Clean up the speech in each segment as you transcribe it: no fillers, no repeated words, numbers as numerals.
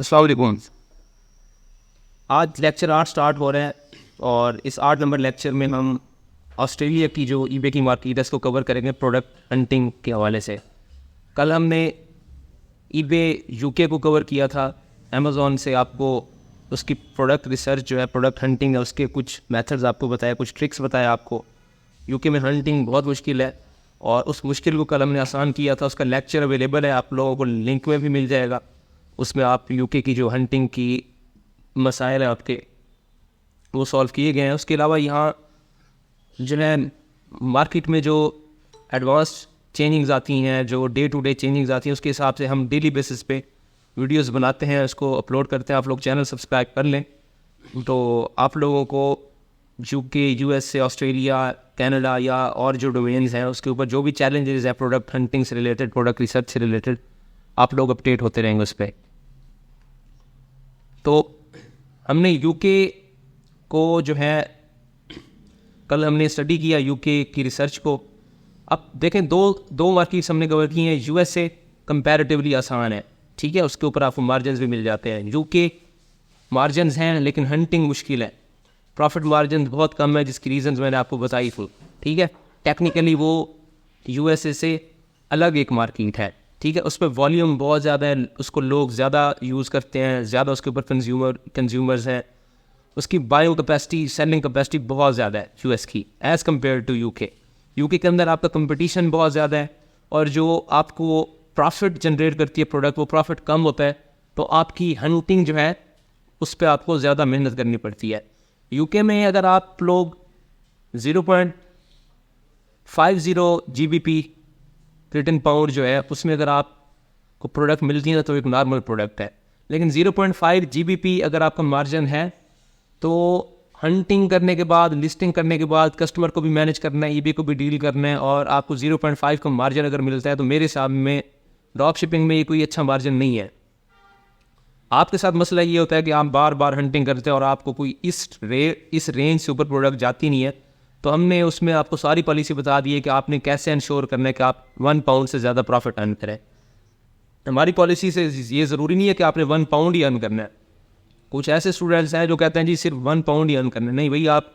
अस्सलाम वालेकुम। आज लेक्चर 8 स्टार्ट हो रहा है और इस 8 नंबर लेक्चर में हम ऑस्ट्रेलिया की जो ईबे की मार्केट है इसको कवर करेंगे प्रोडक्ट हंटिंग के हवाले से। कल हमने ईबे यूके को कवर किया था, अमेज़ॉन से आपको उसकी प्रोडक्ट रिसर्च जो है प्रोडक्ट हंटिंग है उसके कुछ मेथड्स आपको बताया, कुछ ट्रिक्स बताया आपको। यूके में हंटिंग बहुत मुश्किल है और उस मुश्किल को कल हमने आसान किया था। उसका लेक्चर अवेलेबल है, आप लोगों को लिंक में भी मिल जाएगा। उसमें आप यूके की जो हंटिंग की मसाइल है आपके वो सॉल्व किए गए हैं। उसके अलावा यहाँ जो है मार्केट में जो एडवांस चेंजिंग्स आती हैं, जो डे टू डे चेंजिंग्स आती हैं, उसके हिसाब से हम डेली बेसिस पे वीडियोस बनाते हैं, उसको अपलोड करते हैं। आप लोग चैनल सब्सक्राइब कर लें तो आप लोगों को यूके, यूएसए, ऑस्ट्रेलिया, कनाडा या और जो डोमेन्स हैं उसके ऊपर जो भी चैलेंजेस हैं प्रोडक्ट हंटिंग से रिलेटेड, प्रोडक्ट रिसर्च से रिलेटेड, आप लोग अपडेट होते रहेंगे उस पर। तो हमने यूके को जो है कल हमने स्टडी किया यूके की रिसर्च को। अब देखें दो मार्केट्स हमने कवर की हैं। यूएसए कंपैरेटिवली आसान है, ठीक है, उसके ऊपर आपको मार्जिन्स भी मिल जाते हैं। यूके मार्जिन्स हैं लेकिन हंटिंग मुश्किल है, प्रॉफिट मार्जिन बहुत कम है, जिसकी रीजंस मैंने आपको बताई थी, ठीक है। टेक्निकली वो यूएसए से अलग एक मार्केट है, ठीक है, उस पर वॉल्यूम बहुत ज़्यादा है, उसको लोग ज़्यादा यूज़ करते हैं, ज़्यादा उसके ऊपर कंज्यूमर्स हैं, उसकी बाइंग कैपेसिटी, सेलिंग कैपेसिटी बहुत ज़्यादा है यूएस की as compare to UK. UK के अंदर आपका कंपटीशन बहुत ज़्यादा है और जो आपको प्रॉफिट जनरेट करती है प्रोडक्ट, वो प्रॉफिट कम होता है, तो आपकी हंटिंग जो है उस पर आपको ज़्यादा मेहनत करनी पड़ती है। यूके में अगर आप लोग 0.50 GBP रिटर्न पाउंड जो है उसमें अगर आपको प्रोडक्ट मिलती है तो एक नॉर्मल प्रोडक्ट है, लेकिन 0.5 GBP अगर आपका मार्जिन है तो हंटिंग करने के बाद, लिस्टिंग करने के बाद कस्टमर को भी मैनेज करना है, ईबे को भी डील करना है, और आपको 0.5 का मार्जिन अगर मिलता है तो मेरे हिसाब में ड्रॉप शिपिंग में ये कोई अच्छा मार्जिन नहीं है। आपके साथ मसला ये होता है कि आप बार बार हंटिंग करते हैं और आपको कोई इस रेंज से ऊपर प्रोडक्ट जाती नहीं है, तो हमने उसमें आपको सारी पॉलिसी बता दी है कि आपने कैसे इंश्योर करना है कि आप 1 पाउंड से ज़्यादा प्रॉफिट अर्न करें। हमारी पॉलिसी से ये ज़रूरी नहीं है कि आपने 1 पाउंड ही अर्न करना है। कुछ ऐसे स्टूडेंट्स हैं जो कहते हैं जी सिर्फ 1 पाउंड ही अर्न करना है। नहीं भाई, आप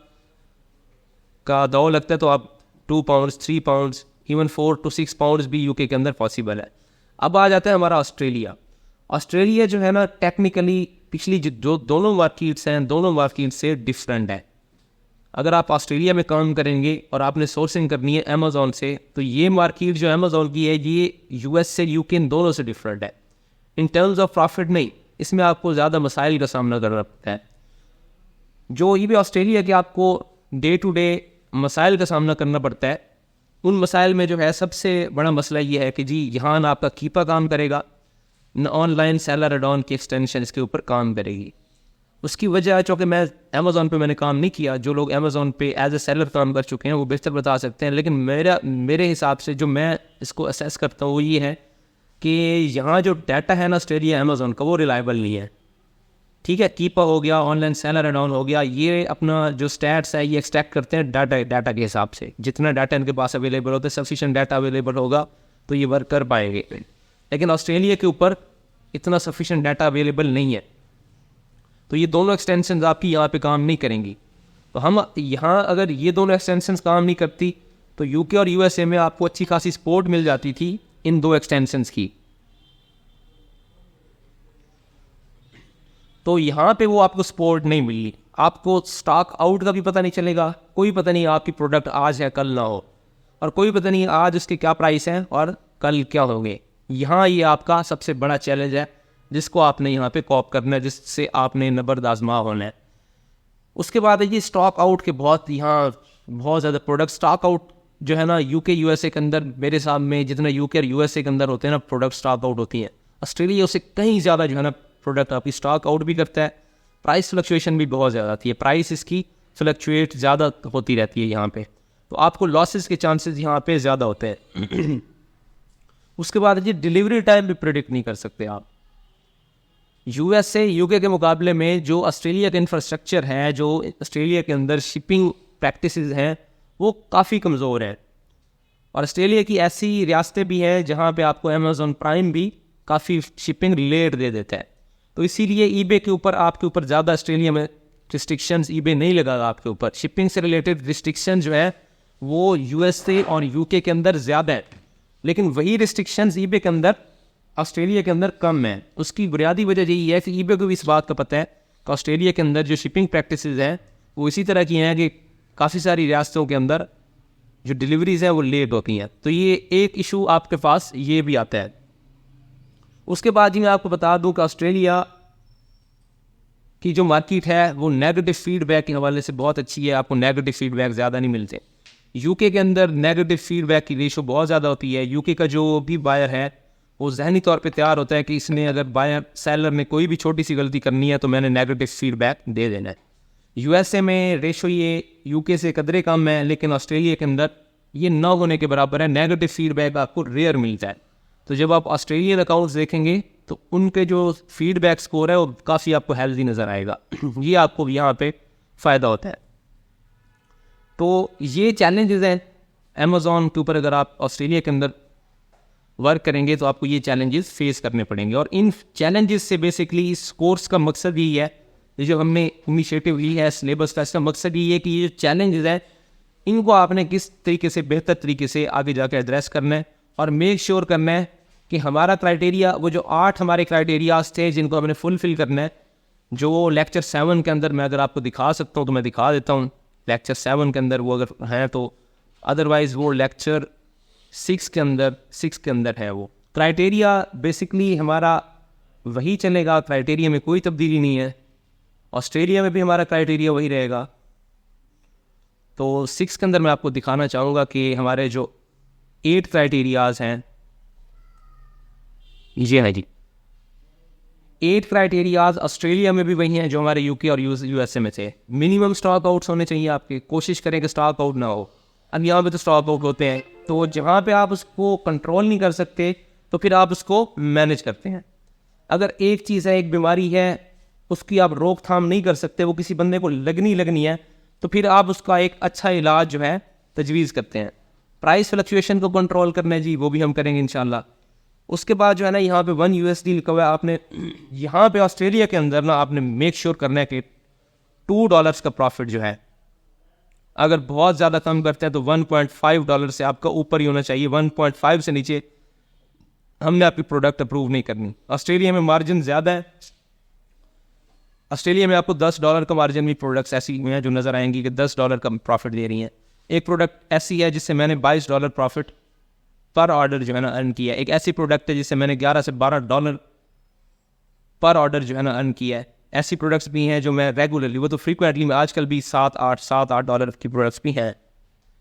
का दाव लगता है तो आप 2 pound, 3 pound, even 4 to 6 pound भी यूके के अंदर पॉसिबल है। अब आ जाता है हमारा ऑस्ट्रेलिया। ऑस्ट्रेलिया जो है ना टेक्निकली पिछली जो दोनों मार्केट्स हैं, दोनों मार्केट से डिफरेंट है। अगर आप ऑस्ट्रेलिया में काम करेंगे और आपने सोर्सिंग करनी है अमेज़ॉन से, तो ये मार्केट जो अमेज़ॉन की है ये यूएस से, यूके, इन दोनों से डिफरेंट है। इन टर्म्स ऑफ प्रॉफिट नहीं, इसमें आपको ज़्यादा मसाइल का सामना करना पड़ता है। जो ये भी ऑस्ट्रेलिया के आपको डे टू डे मसाइल का सामना करना पड़ता है, उन मसाइल में जो है सबसे बड़ा मसला ये है कि जी यहाँ ना आपका कीपा काम करेगा, न ऑनलाइन सेलर एड ऑन की एक्सटेंशन इसके ऊपर काम करेगी। उसकी वजह है, चूँकि मैं अमेज़ॉन पे मैंने काम नहीं किया, जो लोग अमेज़ॉन पे एज ए सेलर काम कर चुके हैं वो बेहतर बता सकते हैं, लेकिन मेरे हिसाब से जो मैं इसको असेस करता हूँ वो ये है कि यहाँ जो डाटा है ना ऑस्ट्रेलिया अमेज़ॉन का, वो रिलायबल नहीं है, ठीक है। कीपा हो गया, ऑनलाइन सेलर एड ऑन हो गया, ये अपना जो स्टैट्स है ये एक्सट्रैक्ट करते हैं डाटा के हिसाब से। जितना डाटा इनके पास अवेलेबल होता है, सफिशिएंट डाटा अवेलेबल होगा तो ये वर्क कर पाएंगे, लेकिन ऑस्ट्रेलिया के ऊपर इतना सफिशिएंट डाटा अवेलेबल नहीं है, तो ये दोनों एक्सटेंशंस आपकी यहाँ पे काम नहीं करेंगी। तो हम यहाँ अगर ये दोनों एक्सटेंशंस काम नहीं करती तो यूके और यूएसए में आपको अच्छी खासी सपोर्ट मिल जाती थी इन दो एक्सटेंशंस की। तो यहाँ पे वो आपको सपोर्ट नहीं मिली, आपको स्टॉक आउट का भी पता नहीं चलेगा, कोई पता नहीं आपकी प्रोडक्ट आज है कल ना हो, और कोई पता नहीं आज उसके क्या प्राइस हैं और कल क्या होंगे। यहाँ ये आपका सबसे बड़ा चैलेंज है जिसको आपने यहाँ पे कॉप करना है, जिससे आपने नंबर आजमा होना है। उसके बाद है ये स्टॉक आउट के यहाँ बहुत ज़्यादा प्रोडक्ट स्टॉक आउट जो है ना यूके यूएसए के अंदर, मेरे हिसाब में जितना यूके और यूएसए के अंदर होते हैं ना प्रोडक्ट स्टॉक आउट होती हैं, ऑस्ट्रेलिया उससे कहीं ज़्यादा जो है ना प्रोडक्ट आपकी स्टॉक आउट भी करता है। प्राइस फ्लक्चुएशन भी बहुत ज़्यादा आती है, प्राइस इसकी फ्लक्चुएट ज़्यादा होती रहती है यहाँ पे, तो आपको लॉसेस के चांसेस यहाँ पे ज़्यादा होते हैं। उसके बाद ये डिलीवरी टाइम भी प्रेडिक्ट नहीं कर सकते आप। यूएसए, यूके के मुकाबले में जो ऑस्ट्रेलिया का इंफ्रास्ट्रक्चर है, जो ऑस्ट्रेलिया के अंदर शिपिंग प्रैक्टिसेस हैं, वो काफ़ी कमज़ोर है। और ऑस्ट्रेलिया की ऐसी रियासतें भी हैं जहाँ पे आपको अमेज़ॉन प्राइम भी काफ़ी शिपिंग लेट दे देता है, तो तो इसीलिए ईबे के ऊपर आपके ऊपर ज़्यादा ऑस्ट्रेलिया में रिस्ट्रिक्शंस ईबे नहीं लगागा आपके ऊपर। शिपिंग से रिलेटेड रिस्ट्रिक्शन जो है वो यूएसए और यूके के अंदर ज़्यादा है, लेकिन वही रिस्ट्रिक्शंस ईबे के अंदर ऑस्ट्रेलिया के अंदर कम है। उसकी बुनियादी वजह यही है कि ईबे को भी इस बात का पता है कि ऑस्ट्रेलिया के अंदर जो शिपिंग प्रैक्टिसेस हैं वो इसी तरह की हैं कि काफ़ी सारी रियासतों के अंदर जो डिलीवरीज हैं वो लेट होती हैं। तो ये एक इशू आपके पास ये भी आता है। उसके बाद ही मैं आपको बता दूं कि ऑस्ट्रेलिया की जो मार्केट है वो नेगेटिव फीडबैक के हवाले से बहुत अच्छी है, आपको नेगेटिव फीडबैक ज़्यादा नहीं मिलते। यूके के अंदर नेगेटिव फीडबैक की रेशो बहुत ज़्यादा होती है। यूके का जो भी बायर है वो जहनी तौर पे तैयार होता है कि इसने अगर बायर सेलर ने कोई भी छोटी सी गलती करनी है तो मैंने नेगेटिव फीडबैक दे देना है। यूएसए में रेशो ये यूके से कदरे कम है, लेकिन ऑस्ट्रेलिया के अंदर ये 9 होने के बराबर है। नेगेटिव फीडबैक आपको रेयर मिलता है। तो जब आप ऑस्ट्रेलियन अकाउंट्स देखेंगे तो उनके जो फीडबैक स्कोर है वो काफ़ी आपको हेल्दी नज़र आएगा। ये आपको यहाँ पे फ़ायदा होता है। तो ये चैलेंजेस हैं अमेज़ॉन के ऊपर। अगर आप ऑस्ट्रेलिया के अंदर वर्क करेंगे तो आपको ये चैलेंजेस फेस करने पड़ेंगे, और इन चैलेंजेस से बेसिकली इस कोर्स का मकसद यही है, ये जो हमने इनिशिएटिव ली है सिलेबस का, इसका मकसद ये है कि ये जो चैलेंजेस हैं इनको आपने किस तरीके से बेहतर तरीके से आगे जाकर एड्रेस करना है और मेक श्योर करना है कि हमारा क्राइटेरिया, वो जो 8 हमारे क्राइटेरियाज थे जिनको हमने फुलफिल करना है, जो लेक्चर 7 के अंदर मैं अगर आपको दिखा सकता हूँ तो मैं दिखा देता हूँ। लेक्चर 7 के अंदर वो अगर हैं तो, अदरवाइज़ वो लेक्चर 6 के अंदर है। वो क्राइटेरिया बेसिकली हमारा वही चलेगा, क्राइटेरिया में कोई तब्दीली नहीं है। ऑस्ट्रेलिया में भी हमारा क्राइटेरिया वही रहेगा। तो 6 के अंदर मैं आपको दिखाना चाहूँगा कि हमारे जो 8 क्राइटेरियाज हैं, ये है जी 8 क्राइटेरियाज ऑस्ट्रेलिया में भी वही हैं जो हमारे यूके और यूएसए में थे। मिनिमम स्टॉक आउट्स होने चाहिए आपके, कोशिश करें कि स्टॉक आउट ना हो। अब यहाँ पे तो स्टॉक आउट होते हैं, तो जहाँ पे आप उसको कंट्रोल नहीं कर सकते तो फिर आप उसको मैनेज करते हैं। अगर एक चीज़ है, एक बीमारी है, उसकी आप रोकथाम नहीं कर सकते, वो किसी बंदे को लगनी है, तो फिर आप उसका एक अच्छा इलाज जो है तजवीज़ करते हैं। प्राइस फ्लक्चुएशन को कंट्रोल करना है जी, वो भी हम करेंगे इंशाल्लाह। उसके बाद जो है ना यहाँ पे 1 USD लिखा हुआ है, आपने यहाँ पे ऑस्ट्रेलिया के अंदर ना आपने मेक श्योर करना है कि $2 का प्रॉफिट जो है, अगर बहुत ज़्यादा कम करते हैं तो $1.5 से आपका ऊपर ही होना चाहिए। 1.5 से नीचे हमने आपकी प्रोडक्ट अप्रूव नहीं करनी। ऑस्ट्रेलिया में मार्जिन ज़्यादा है। ऑस्ट्रेलिया में आपको $10 का मार्जिन भी प्रोडक्ट्स ऐसी हैं जो नज़र आएंगी कि $10 का प्रॉफिट दे रही हैं। एक प्रोडक्ट ऐसी है जिससे मैंने $22 प्रॉफिट पर ऑर्डर जो है ना अर्न किया। एक ऐसी प्रोडक्ट है जिससे मैंने $11 से $12 पर ऑर्डर जो है ना अर्न किया है। ऐसी प्रोडक्ट्स भी हैं जो मैं रेगुलरली, वो तो फ्रीक्वेंटली में आजकल भी $7-8 की प्रोडक्ट्स भी हैं।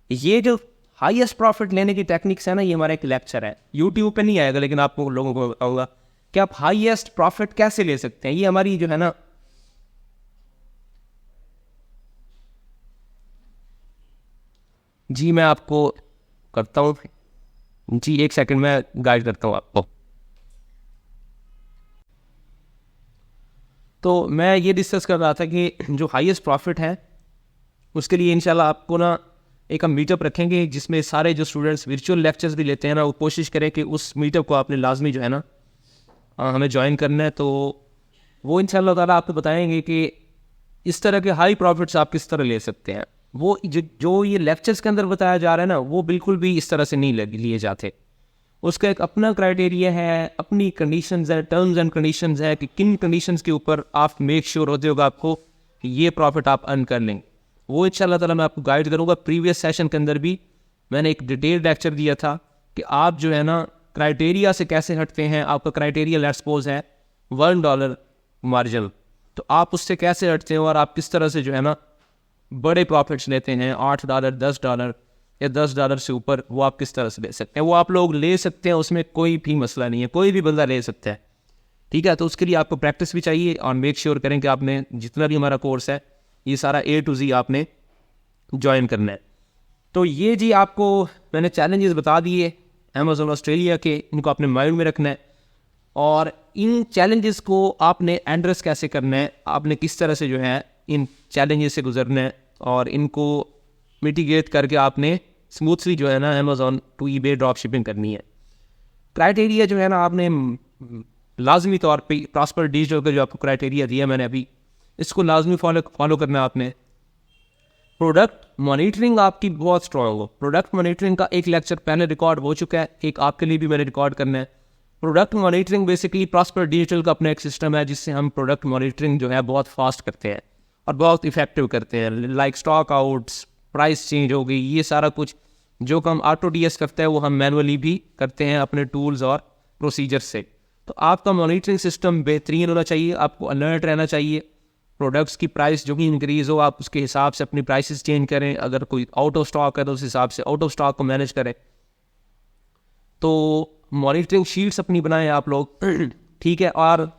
ये जो हाईएस्ट प्रॉफिट लेने की टेक्निक्स है ना, ये हमारा एक लेक्चर है, यूट्यूब पे नहीं आएगा, लेकिन आपको लोगों को बताऊंगा कि आप हाईएस्ट प्रॉफिट कैसे ले सकते हैं। ये हमारी जो है ना जी, मैं आपको करता हूँ जी, 1 सेकंड में गाइड करता हूँ आपको। तो मैं ये डिस्कस कर रहा था कि जो हाईएस्ट प्रॉफिट है उसके लिए इंशाल्लाह आपको ना एक हम मीटअप रखेंगे जिसमें सारे जो स्टूडेंट्स वर्चुअल लेक्चर्स भी लेते हैं ना, वो कोशिश करें कि उस मीटअप को आपने लाजमी जो है ना हमें ज्वाइन करना है। तो वो इंशाल्लाह ताला आपको बताएंगे कि इस तरह के हाई प्रॉफिट्स आप किस तरह ले सकते हैं। वो जो ये लेक्चर्स के अंदर बताया जा रहा है ना, वो बिल्कुल भी इस तरह से नहीं लिए जाते। उसका एक अपना क्राइटेरिया है, अपनी कंडीशंस है, टर्म्स एंड कंडीशंस है कि किन कंडीशंस के ऊपर आप मेक श्योर होते होगा आपको कि ये प्रॉफिट आप अर्न कर लेंगे। वो इंशाल्लाह ताला मैं आपको गाइड करूँगा। प्रीवियस सेशन के अंदर भी मैंने एक डिटेल लेक्चर दिया था कि आप जो है ना क्राइटेरिया से कैसे हटते हैं। आपका क्राइटेरिया लेट्स सपोज है $1 मार्जिन, तो आप उससे कैसे हटते हैं और आप किस तरह से जो है ना बड़े प्रॉफिट्स लेते हैं, $8, $10 या $10 से ऊपर, वो आप किस तरह से ले सकते हैं। वो आप लोग ले सकते हैं, उसमें कोई भी मसला नहीं है, कोई भी बंदा ले सकता है, ठीक है। तो उसके लिए आपको प्रैक्टिस भी चाहिए और मेक श्योर करें कि आपने जितना भी हमारा कोर्स है ये सारा A to Z आपने ज्वाइन करना है। तो ये जी आपको मैंने चैलेंजेस बता दिए अमेज़ॉन ऑस्ट्रेलिया के, इनको आपने माइंड में रखना है और इन चैलेंजेस को आपने एड्रेस कैसे करना है, आपने किस तरह से जो है इन चैलेंजेस से गुजरना है और इनको मिटिगेट करके आपने स्मूथली जो है ना Amazon to eBay drop shipping करनी है। क्राइटेरिया जो है ना आपने लाजमी तौर पे प्रॉस्पर डिजिटल का जो आपको क्राइटेरिया दिया मैंने अभी, इसको लाजमी फॉलो करना है आपने। प्रोडक्ट मॉनिटरिंग आपकी बहुत स्ट्रांग हो। प्रोडक्ट मॉनिटरिंग का एक लेक्चर पहले रिकॉर्ड हो चुका है, एक आपके लिए भी मैंने रिकॉर्ड करना है। Product monitoring basically prosper digital का अपना एक सिस्टम है जिससे हम प्रोडक्ट मॉनिटरिंग जो है बहुत फास्ट करते हैं और बहुत इफेक्टिव करते हैं। Like stock outs, price change हो गई, ये सारा कुछ जो काम ऑटो डीएस करता है वो हम मैनुअली भी करते हैं अपने टूल्स और प्रोसीजर से। तो आपका मॉनिटरिंग सिस्टम बेहतरीन होना चाहिए, आपको अलर्ट रहना चाहिए। प्रोडक्ट्स की प्राइस जो भी इंक्रीज़ हो आप उसके हिसाब से अपनी प्राइसेस चेंज करें। अगर कोई आउट ऑफ स्टॉक है तो उस हिसाब से आउट ऑफ स्टॉक को मैनेज करें। तो मॉनिटरिंग शीट्स अपनी बनाएं आप लोग ठीक है। और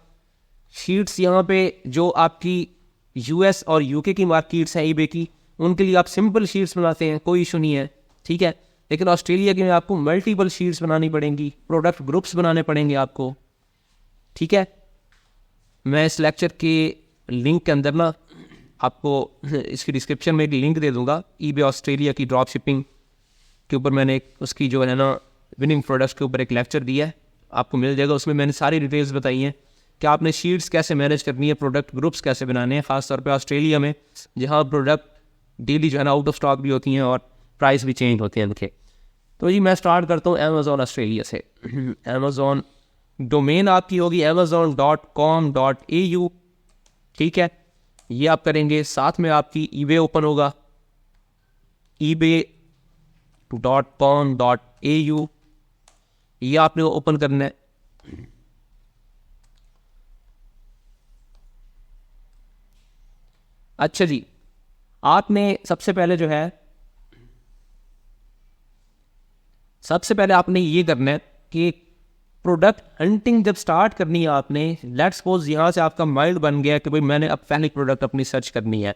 शीट्स यहाँ पे जो आपकी यूएस और यूके की मार्केट्स हैं ईबे की, उनके लिए आप सिंपल शीट्स बनाते हैं, कोई इशू नहीं है, ठीक है। लेकिन ऑस्ट्रेलिया के में आपको मल्टीपल शीट्स बनानी पड़ेंगी, प्रोडक्ट ग्रुप्स बनाने पड़ेंगे आपको, ठीक है। मैं इस लेक्चर के लिंक के अंदर ना आपको इसकी डिस्क्रिप्शन में एक लिंक दे दूंगा ईबे ऑस्ट्रेलिया की ड्रॉप शिपिंग के ऊपर। मैंने उसकी जो है ना विनिंग प्रोडक्ट्स के ऊपर एक लेक्चर दिया है, आपको मिल जाएगा। उसमें मैंने सारी डिटेल्स बताई हैं कि आपने शीट्स कैसे मैनेज करनी है, प्रोडक्ट ग्रुप्स कैसे बनाने हैं, ख़ासतौर पे ऑस्ट्रेलिया में जहाँ प्रोडक्ट डेली जो है ना आउट ऑफ स्टॉक भी होती हैं और प्राइस भी चेंज होते हैं उनके। तो जी मैं स्टार्ट करता हूँ अमेज़ॉन ऑस्ट्रेलिया से। अमेज़ॉन डोमेन आपकी होगी amazon.com.au, ठीक है। ये आप करेंगे, साथ में आपकी ईबे ओपन होगा ebay.com.au, ये आपने ओपन करना है। अच्छा जी, आपने सबसे पहले आपने ये करना है कि प्रोडक्ट हंटिंग जब स्टार्ट करनी है आपने, लेट्स सपोज यहाँ से आपका माइंड बन गया कि भाई मैंने अब पहले प्रोडक्ट अपनी सर्च करनी है।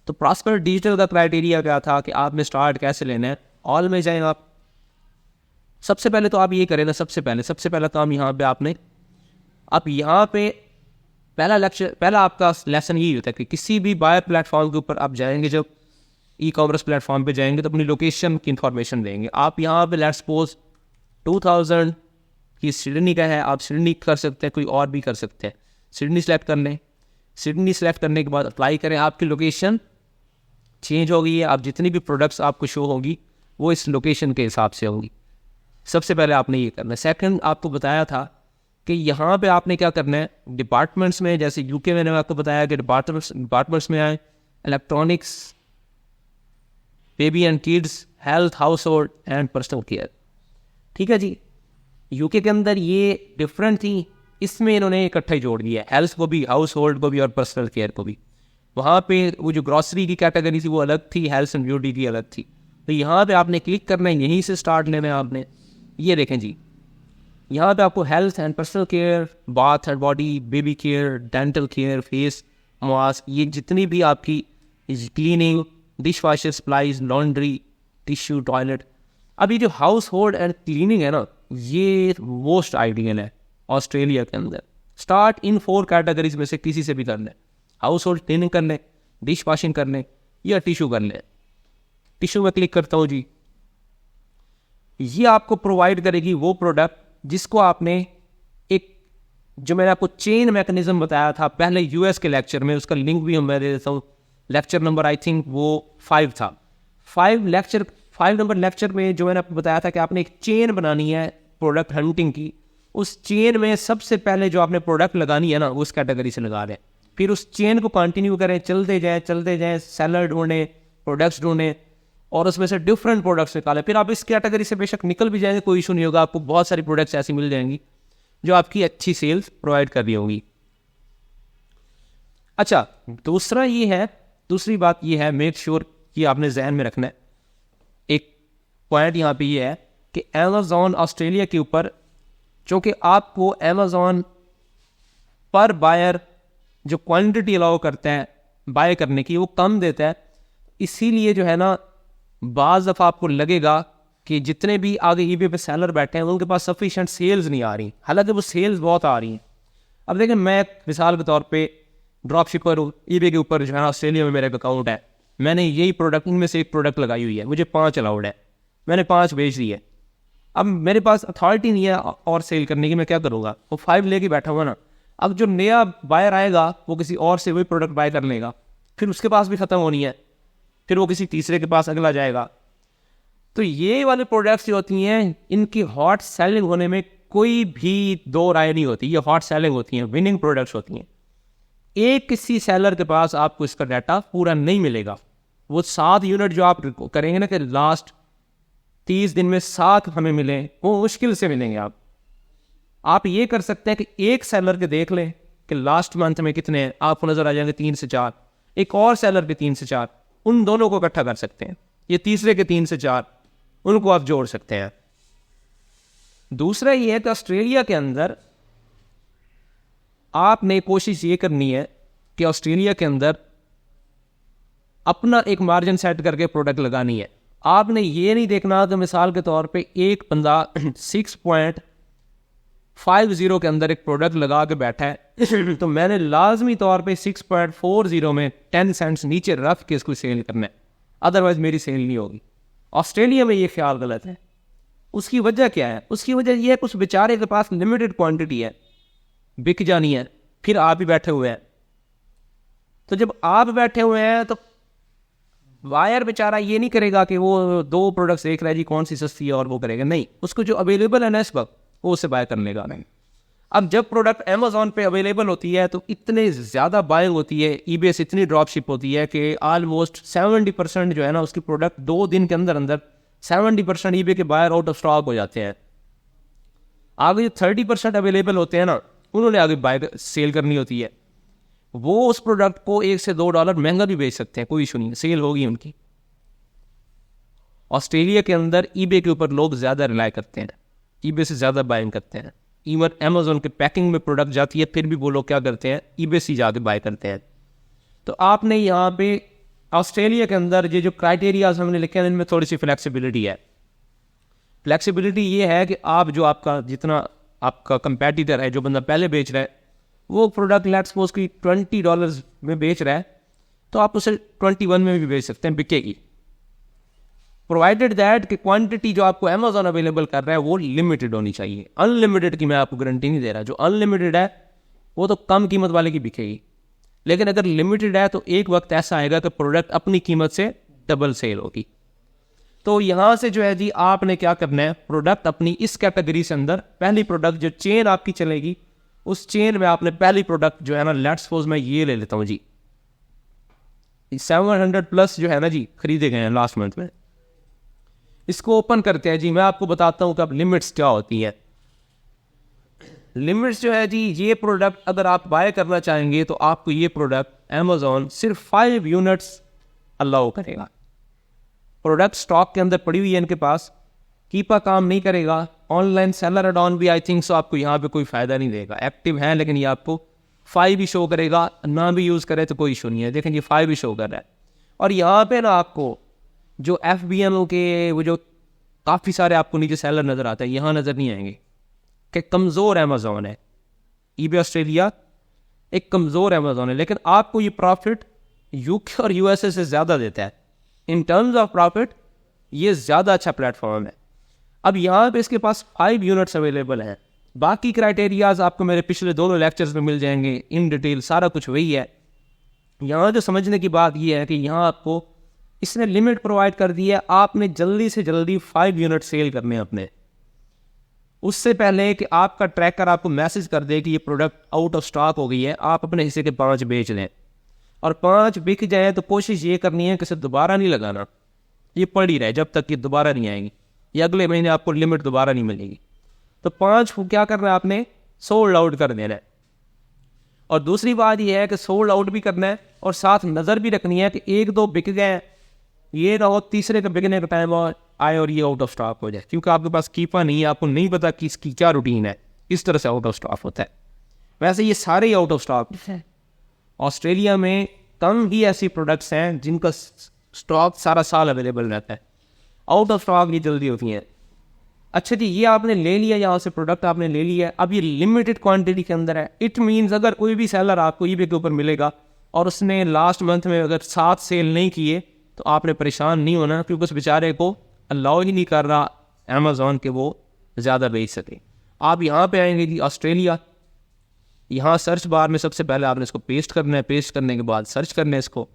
तो प्रॉस्पर डिजिटल का क्राइटेरिया क्या था कि आपने स्टार्ट कैसे लेना है। ऑल में जाएं आप। सबसे पहले तो आप ये करें ना, सबसे पहला काम यहाँ पे आप यहाँ पे पहला आपका लेसन यही होता है कि किसी भी बायर प्लेटफॉर्म के ऊपर आप जाएंगे, जब ई कॉमर्स प्लेटफॉर्म पे जाएंगे तो अपनी लोकेशन की इंफॉर्मेशन देंगे। आप यहाँ पे लेट्स सपोज 2000 की सिडनी का है, आप सिडनी कर सकते हैं, कोई और भी कर सकते हैं। सिडनी सेलेक्ट कर लें। सिडनी सेलेक्ट करने के बाद अप्लाई करें। आपकी लोकेशन चेंज हो गई है, आप जितनी भी प्रोडक्ट्स आपको शो होंगी वो इस लोकेशन के हिसाब से होंगी। सबसे पहले आपने ये करना है। सेकंड, आपको बताया था कि यहाँ पे आपने क्या करना है, डिपार्टमेंट्स में, जैसे यूके मैंने आपको बताया कि डिपार्टमेंट्स में आए, electronics, baby and kids, health, house hold and personal care, ठीक है जी। यूके के अंदर ये डिफरेंट थी, इसमें इन्होंने इकट्ठा ही जोड़ दिया है, हेल्थ को भी, हाउस होल्ड को भी और पर्सनल केयर को भी। वहाँ पे वो जो ग्रॉसरी की कैटेगरी थी वो अलग थी, हेल्थ एंड ब्यूटी की अलग थी। तो यहाँ पे आपने क्लिक करना है, यहीं से स्टार्ट लेना है आपने। ये देखें जी, यहाँ पे आपको health and personal care, bath and body, baby care, dental care, face mask, ये जितनी भी आपकी cleaning, dish washer supplies, laundry, tissue, toilet. अब ये जो हाउस होल्ड एंड क्लीनिंग है ना, ये मोस्ट आइडियल है ऑस्ट्रेलिया के अंदर। स्टार्ट इन 4 कैटेगरीज में से किसी से भी कर लें। हाउस होल्ड क्लीनिंग कर लें, डिश वॉशिंग कर लें या टिश्यू कर लें। टिश्यू में क्लिक करता हूँ जी। ये आपको प्रोवाइड करेगी वो प्रोडक्ट जिसको आपने एक, जो मैंने आपको चेन मैकेनिज्म बताया था पहले यूएस के लेक्चर में, उसका लिंक भी मैं दे देता हूँ। लेक्चर नंबर आई थिंक वो 5 था। 5 नंबर लेक्चर में जो मैंने आपको बताया था कि आपने एक चेन बनानी है प्रोडक्ट हंटिंग की। उस चेन में सबसे पहले जो आपने प्रोडक्ट लगानी है ना, उस कैटेगरी से लगा लें। फिर उस चेन को कंटिन्यू करें, चलते जाएं, सेलर ढूंढें, प्रोडक्ट्स ढूंढें और उसमें से डिफरेंट प्रोडक्ट्स निकालें। फिर आप इस कैटेगरी से बेशक निकल भी जाएंगे, कोई इशू नहीं होगा। आपको बहुत सारी प्रोडक्ट्स ऐसी मिल जाएंगी जो आपकी अच्छी सेल्स प्रोवाइड कर रही होंगी। अच्छा, दूसरी बात ये है, मेक श्योर कि आपने जहन में रखना है। एक पॉइंट यहाँ पे ये है कि अमेज़ॉन ऑस्ट्रेलिया के ऊपर, चूँकि आपको अमेज़ॉन पर बायर जो क्वांटिटी अलाउ करता है बाय करने की, वो कम देता है। इसीलिए जो है ना, बाज़ दफ़ा आपको लगेगा कि जितने भी आगे ईबे पे सेलर बैठे हैं उनके पास सफिशिएंट सेल्स नहीं आ रही, हालांकि वो सेल्स बहुत आ रही हैं। अब देखें, मैं मिसाल के तौर पे ड्रॉप शिपर हूँ, ईबे के ऊपर जो है ऑस्ट्रेलिया में मेरा एक अकाउंट है, मैंने यही प्रोडक्ट, इनमें से एक प्रोडक्ट लगाई हुई है, मुझे 5 अलाउड है, मैंने 5 बेच दी है। अब मेरे पास अथॉरिटी नहीं है और सेल करने की, मैं क्या करूँगा? वो 5 लेके बैठा हुआ ना। अब जो नया बायर आएगा वो किसी और से वही प्रोडक्ट बाय कर लेगा, फिर उसके पास भी ख़त्म होनी है, फिर वो किसी तीसरे के पास अगला जाएगा। तो ये वाले प्रोडक्ट्स जो होती हैं इनकी हॉट सेलिंग होने में कोई भी दो राय नहीं होती। ये हॉट सेलिंग होती हैं, विनिंग प्रोडक्ट्स होती हैं। एक किसी सेलर के पास आपको इसका डाटा पूरा नहीं मिलेगा। वो 7 यूनिट जो आप करेंगे ना कि लास्ट 30 दिन में 7 हमें मिले, वो मुश्किल से मिलेंगे। आप ये कर सकते हैं कि एक सेलर के देख लें कि लास्ट मंथ में कितने हैं, आपको नजर आ जाएंगे 3 से 4। एक और सेलर के 3 से 4, उन दोनों को इकट्ठा कर सकते हैं। ये तीसरे के 3 से 4, उनको आप जोड़ सकते हैं। दूसरा ये है कि ऑस्ट्रेलिया के अंदर आपने कोशिश ये करनी है कि ऑस्ट्रेलिया के अंदर अपना एक मार्जिन सेट करके प्रोडक्ट लगानी है। आपने ये नहीं देखना कि मिसाल के तौर पे एक बंदा 6.50 के अंदर एक प्रोडक्ट लगा के बैठा है तो मैंने लाजमी तौर पे 6.40 में 10 सेंट्स नीचे रख के इसको सेल करना है, अदरवाइज मेरी सेल नहीं होगी। ऑस्ट्रेलिया में ये ख्याल गलत है। उसकी वजह क्या है? उसकी वजह यह है कि उस बेचारे के पास लिमिटेड क्वांटिटी है, बिक जानी है, फिर आप ही बैठे हुए हैं। तो जब आप बैठे हुए हैं तो वायर बेचारा ये नहीं करेगा कि वो 2 प्रोडक्ट्स देख रहा है जी कौन सी सस्ती है और वो करेगा, नहीं, उसको जो अवेलेबल है ना इस वक्त वो उसे बाय कर लेगा। नहीं, अब जब प्रोडक्ट अमेज़ॉन पे अवेलेबल होती है तो इतने ज़्यादा बाइंग होती है, ईबे से इतनी ड्रॉप शिप होती है कि ऑलमोस्ट 70% जो है ना उसकी प्रोडक्ट 2 दिन के अंदर अंदर 70% ईबे के बायर आउट ऑफ स्टॉक हो जाते हैं। आगे जो 30% अवेलेबल होते हैं ना उन्होंने आगे बाय सेल करनी होती है। वो उस प्रोडक्ट को $1 से $2 महंगा भी बेच सकते हैं, कोई इशू नहीं, सेल होगी उनकी। ऑस्ट्रेलिया के अंदर ईबे के ऊपर लोग ज़्यादा रिलाई करते हैं, ईबे से ज़्यादा बाइंग करते हैं। इवन अमेज़ॉन के पैकिंग में प्रोडक्ट जाती है फिर भी वो लोग क्या करते हैं, ईबे से जाके बाय करते हैं। तो आपने यहाँ पे ऑस्ट्रेलिया के अंदर ये जो क्राइटेरियाज हमने लिखे हैं इनमें थोड़ी सी फ्लेक्सिबिलिटी है। फ्लेक्सिबिलिटी ये है कि आप जो आपका जितना आपका कंपेटिटर है, जो बंदा पहले बेच रहा है, वो प्रोडक्ट लेट्स सपोज की $20 में बेच रहा है तो आप उसे 21 में भी बेच सकते हैं, बिकेगी, प्रोवाइडेड दैट कि क्वांटिटी जो आपको अमेज़ॉन अवेलेबल कर रहा है वो लिमिटेड होनी चाहिए। अनलिमिटेड की मैं आपको गारंटी नहीं दे रहा। जो अनलिमिटेड है वो तो कम कीमत वाले की बिकेगी, लेकिन अगर लिमिटेड है तो एक वक्त ऐसा आएगा कि प्रोडक्ट अपनी कीमत से डबल सेल होगी। तो यहाँ से जो है जी आपने क्या करना है, प्रोडक्ट अपनी इस कैटेगरी से अंदर पहली प्रोडक्ट जो चेन आपकी चलेगी उस चेन में आपने पहली प्रोडक्ट जो है ना, लेट्स सपोज मैं ये ले लेता हूँ जी, 700+ जो है ना जी खरीदे गए हैं लास्ट मंथ में। इसको ओपन करते हैं जी, मैं आपको बताता हूँ कि अब लिमिट्स क्या होती हैं। लिमिट्स जो है जी, ये प्रोडक्ट अगर आप बाय करना चाहेंगे तो आपको ये प्रोडक्ट अमेज़ॉन सिर्फ 5 यूनिट्स अलाउ करेगा। प्रोडक्ट स्टॉक के अंदर पड़ी हुई है इनके पास, कीपा काम नहीं करेगा। ऑनलाइन सेलर एड ऑन भी आई थिंक सो आपको यहाँ पे कोई फ़ायदा नहीं देगा। एक्टिव है लेकिन ये आपको 5 ही शो करेगा, ना भी यूज़ करे तो कोई इशू नहीं है। देखें ये 5 ही शो कर रहा है। और यहाँ पे ना आपको जो FBM के वो जो काफ़ी सारे आपको नीचे सेलर नज़र आते हैं, यहाँ नज़र नहीं आएंगे कि कमज़ोर अमेज़ॉन है। ईबे ऑस्ट्रेलिया एक कमज़ोर अमेज़ॉन है, लेकिन आपको ये प्रॉफिट UK और USA से ज़्यादा देता है। इन टर्म्स ऑफ प्रॉफिट ये ज़्यादा अच्छा प्लेटफॉर्म है। अब यहाँ पे इसके पास 5 यूनिट्स अवेलेबल हैं। बाकी क्राइटेरियाज आपको मेरे पिछले दोनों लेक्चर्स में मिल जाएंगे इन डिटेल, सारा कुछ वही है। यहाँ जो समझने की बात ये है कि यहाँ आपको इसने लिमिट प्रोवाइड कर दी है, आपने जल्दी से जल्दी 5 यूनिट सेल करने अपने, उससे पहले कि आपका ट्रैकर आपको मैसेज कर दे कि ये प्रोडक्ट आउट ऑफ स्टॉक हो गई है, आप अपने हिस्से के 5 बेच लें। और 5 बिक जाए तो कोशिश ये करनी है कि इसे दोबारा नहीं लगाना, ये पड़ ही रहे जब तक ये दोबारा नहीं आएंगी, ये अगले महीने आपको लिमिट दोबारा नहीं मिलेगी। तो 5 को क्या करना है आपने, सोल्ड आउट कर देना है। और दूसरी बात यह है कि सोल्ड आउट भी करना है और साथ नज़र भी रखनी है कि 1-2 बिक गए, ये ना हो तीसरे के बिकने का टाइम आए और ये आउट ऑफ स्टॉक हो जाए, क्योंकि आपके पास कीपा नहीं है, आपको नहीं पता कि इसकी क्या रूटीन है, इस तरह से आउट ऑफ स्टॉक होता है। वैसे ये सारे ही आउट ऑफ स्टॉक है। ऑस्ट्रेलिया में कम ही ऐसी प्रोडक्ट्स हैं जिनका स्टॉक सारा साल अवेलेबल रहता है, आउट ऑफ स्टॉक ये जल्दी होती हैं। अच्छा जी, ये आपने ले लिया, यहाँ से प्रोडक्ट आपने ले लिया, अब ये लिमिटेड क्वांटिटी के अंदर है। इट मीन्स अगर कोई भी सेलर आपको ईबे के ऊपर मिलेगा और उसने लास्ट मंथ में अगर 7 सेल नहीं किए तो आपने परेशान नहीं होना, क्योंकि उस बेचारे को अलाउ ही नहीं कर रहा अमेज़ॉन के वो ज़्यादा बेच सकें। आप यहाँ पे आएंगे जी ऑस्ट्रेलिया, यहाँ सर्च बार में सबसे पहले आपने इसको पेस्ट करना है, पेस्ट करने के बाद सर्च करना है, इसको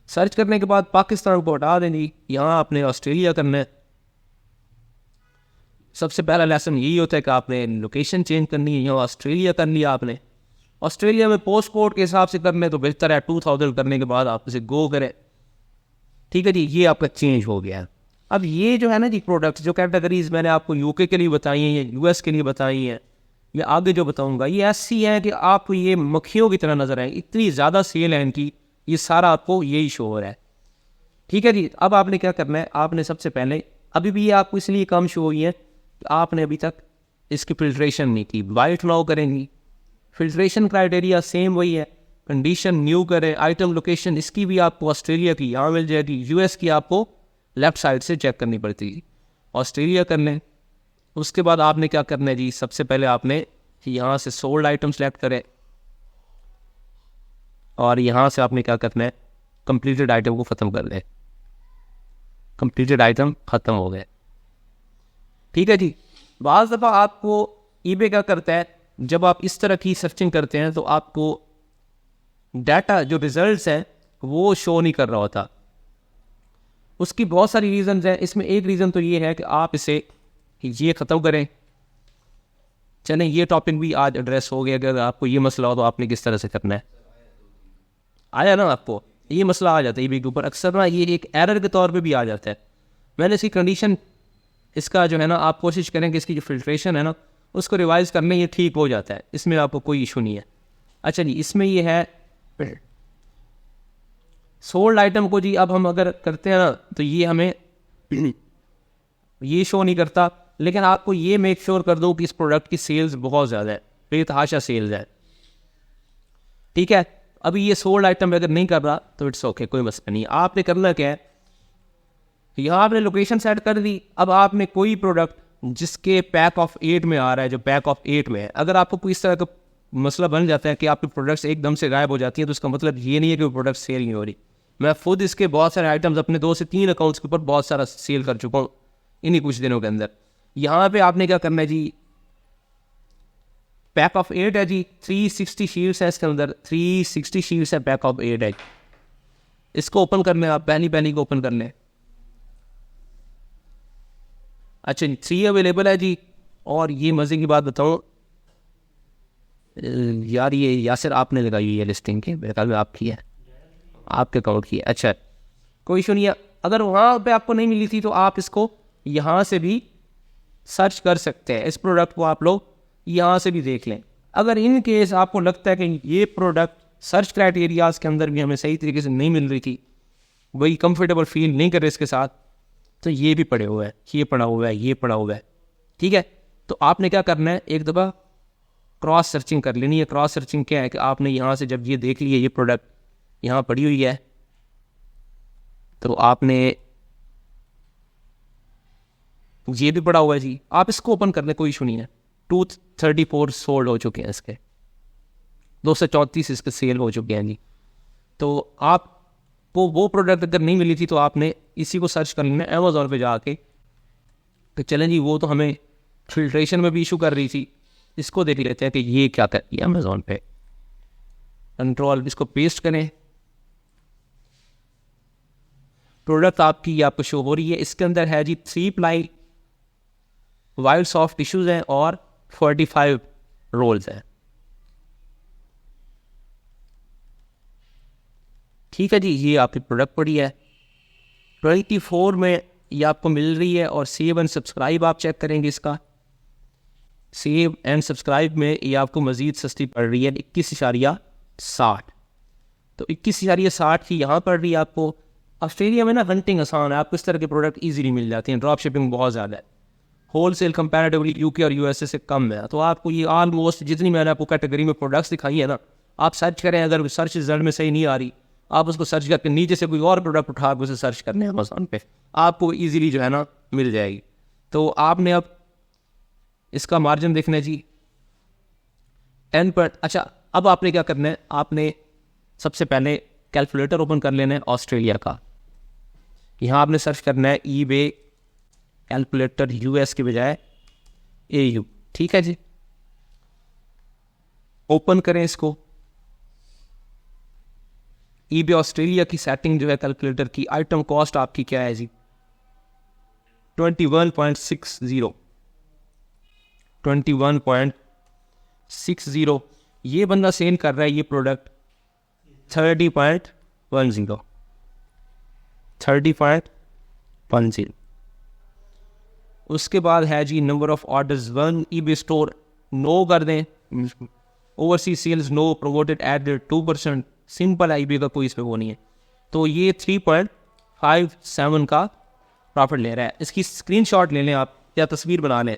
सर्च करने के बाद पाकिस्तान को हटा दें जी, यहाँ आपने ऑस्ट्रेलिया करना है। सबसे पहला लेसन यही होता है कि आपने लोकेशन चेंज करनी है, यहाँ ऑस्ट्रेलिया कर लिया आपने। ऑस्ट्रेलिया में पोस्ट कोड के हिसाब से करने तो बेहतर है, 2000 करने के बाद आप इसे गो करें। ठीक है जी, ये आपका चेंज हो गया है। अब ये जो है ना जी प्रोडक्ट्स, जो कैटेगरीज मैंने आपको यूके के लिए बताई हैं या यूएस के लिए बताई हैं या आगे जो बताऊंगा, ये ऐसी हैं कि आपको ये मक्खियों की तरह नजर आएंगी, इतनी ज़्यादा सेल है इनकी, ये सारा आपको यही शो हो रहा है। ठीक है जी, अब आपने क्या करना है, आपने सबसे पहले, अभी भी ये आपको इसलिए कम शो हुई है कि आपने अभी तक इसकी फिल्ट्रेशन नहीं की। वाइट नाउ करेंगी, फिल्ट्रेशन क्राइटेरिया सेम वही है, कंडीशन न्यू करें, आइटम लोकेशन इसकी भी आपको ऑस्ट्रेलिया की यहाँ मिल जाएगी, यूएस की आपको लेफ्ट साइड से चेक करनी पड़ती है। ऑस्ट्रेलिया कर लें, उसके बाद आपने क्या करना है जी, सबसे पहले आपने यहाँ से सोल्ड आइटम सेलेक्ट करें और यहाँ से आपने क्या करना है, कंप्लीटेड आइटम को ख़त्म कर दें। कंप्लीटेड आइटम ख़त्म हो गए। ठीक है जी, बाज़ दफ़ा आपको ईबे क्या करता है, जब आप इस तरह की सर्चिंग करते हैं तो आपको डाटा जो रिजल्ट्स हैं वो शो नहीं कर रहा होता। उसकी बहुत सारी रीज़न्स हैं, इसमें एक रीज़न तो ये है कि आप इसे ये ख़त्म करें। चलें, ये टॉपिक भी आज एड्रेस हो गया। अगर आपको ये मसला हो तो आपने किस तरह से करना है, आया ना आपको ये मसला आ जाता है ईबे के ऊपर, अक्सर ना ये एक एरर के तौर पे भी आ जाता है। मैंने इसकी कंडीशन, इसका जो है ना, आप कोशिश करें कि इसकी जो फिल्ट्रेशन है ना उसको रिवाइज करने, ये ठीक हो जाता है, इसमें आपको कोई इशू नहीं है। अच्छा जी, इसमें ये है सोल्ड आइटम को जी, अब हम अगर करते हैं ना तो ये हमें ये शो नहीं करता, लेकिन आपको ये मेक श्योर कर दो कि इस प्रोडक्ट की सेल्स बहुत ज़्यादा है, बेतहाशा सेल्स है। ठीक है, अभी ये सोल्ड आइटम अगर नहीं कर रहा तो इट्स ओके, कोई मसला नहीं। आपने करना क्या है, यहाँ आपने लोकेशन सेट कर दी। अब आपने कोई प्रोडक्ट जिसके पैक ऑफ 8 में आ रहा है, जो पैक ऑफ 8 में है, अगर आपको कोई इस तरह का मसला बन जाता है कि आपके प्रोडक्ट्स एकदम से गायब हो जाती हैं, तो इसका मतलब ये नहीं है कि वो प्रोडक्ट सेल नहीं हो रही। मैं खुद इसके बहुत सारे आइटम्स अपने 2 से 3 अकाउंट्स के ऊपर बहुत सारा सेल कर चुका हूँ इन्हीं कुछ दिनों के अंदर। यहाँ पे आपने क्या करना है जी, पैक ऑफ 8 है जी, 360 शीट्स है इसके अंदर, 360 शीट्स है, पैक ऑफ 8 है। इसको ओपन करने, आप पहली को ओपन कर लें। अच्छा, 3 अवेलेबल है जी। और ये मज़े की बात बताऊँ यार, ये यासिर आपने लगाई हुई है लिस्टिंग की, मेरे ख्याल में आपकी है, आपके अकाउंट की है। अच्छा, कोई इशू नहीं है। अगर वहाँ पे आपको नहीं मिली थी तो आप इसको यहाँ से भी सर्च कर सकते हैं, इस प्रोडक्ट को आप लोग यहाँ से भी देख लें। अगर इन केस आपको लगता है कि ये प्रोडक्ट सर्च क्राइटेरियाज के अंदर भी हमें सही तरीके से नहीं मिल रही थी, वही कंफर्टेबल फील नहीं कर रहे इसके साथ, तो ये भी पड़े हुए हैं, ये पड़ा हुआ है, ये पड़ा हुआ है। ठीक है, तो आपने क्या करना है, एक दफ़ा क्रॉस सर्चिंग कर लेनी है। क्रॉस सर्चिंग क्या है कि आपने यहाँ से जब ये देख लिया ये प्रोडक्ट यहाँ पड़ी हुई है, तो आपने ये भी पड़ा हुआ है जी, आप इसको ओपन कर लें, कोई इशू नहीं है। 234 सोल्ड हो चुके हैं इसके, 234 इसके सेल हो चुके हैं जी। तो आपको वो प्रोडक्ट अगर नहीं मिली थी तो आपने इसी को सर्च कर लेना अमेज़ॉन पे जाके, तो चलें जी, वो तो हमें फिल्ट्रेशन में भी इशू कर रही थी, इसको देख लेते हैं कि ये क्या करती है अमेज़ॉन पे। कंट्रोल, इसको पेस्ट करें, प्रोडक्ट आपकी आपको शो हो रही है। इसके अंदर है जी 3 प्लाई वाइल्ड सॉफ्ट टिश्यूज हैं और 45 रोल्स हैं। ठीक है जी, ये आपकी प्रोडक्ट पड़ी है 24 में, ये आपको मिल रही है। और सेव एंड सब्सक्राइब आप चेक करेंगे, इसका सेव एंड सब्सक्राइब में ये आपको मज़ीद सस्ती पड़ रही है 21.60। तो 21.60 की यहाँ पड़ रही है आपको। ऑस्ट्रेलिया में ना हंटिंग आसान है, आपको इस तरह के प्रोडक्ट इजीली मिल जाते हैं, ड्रॉप शिपिंग बहुत ज़्यादा है, होल सेल कंपेरेटिवली यूके और यूएसए से कम है। तो आपको ये ऑलमोस्ट जितनी मैंने आपको कैटेगरी में प्रोडक्ट्स दिखाई है ना, आप सर्च करें, अगर सर्च रिजल्ट में सही नहीं आ रही, आप उसको सर्च करके नीचे से कोई और प्रोडक्ट उठा के उसे सर्च करने अमेज़ॉन पे, आपको ईजिली जो है ना मिल जाएगी। तो आपने अब इसका मार्जिन देखना है जी 10%। अच्छा, अब आपने क्या करना है, आपने सबसे पहले कैलकुलेटर ओपन कर लेना है ऑस्ट्रेलिया का। यहाँ आपने सर्च करना है ईबे कैलकुलेटर यूएस के बजाय एयू। ठीक है जी, ओपन करें इसको। ईबे ऑस्ट्रेलिया की सेटिंग जो है कैलकुलेटर की, आइटम कॉस्ट आपकी क्या है जी, 21.60, 21.60। ये बंदा सेल कर रहा है ये प्रोडक्ट 30.10, 30.10। उसके बाद है G number of orders 1, eBay store no कर दें, overseas sales no, promoted at 2%, simple है, ईबे का कोई इसमें वो नहीं है। तो ये 3.57 का प्रॉफिट ले रहा है। इसकी स्क्रीनशॉट ले लें आप या तस्वीर बना लें।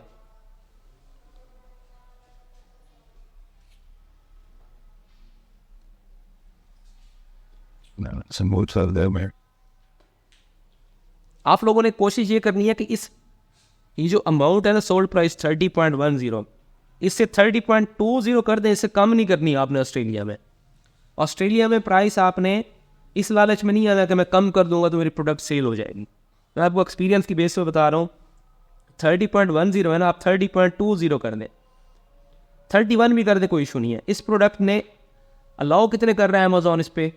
आप लोगों ने कोशिश ये करनी है कि ये जो अमाउंट है ना सोल्ड प्राइस 30.10, इससे 30.20 कर दें, इससे कम नहीं करनी आपने। ऑस्ट्रेलिया में प्राइस आपने इस लालच में नहीं आना कि मैं कम कर दूंगा तो मेरी प्रोडक्ट सेल हो जाएगी। मैं आपको एक्सपीरियंस की बेस पे बता रहा हूँ, 30.10 है ना, आप 30.20 कर दें, 31 भी कर दें, कोई इशू नहीं है। इस प्रोडक्ट ने अलाउ कितने कर रहा है अमेजोन इस पे,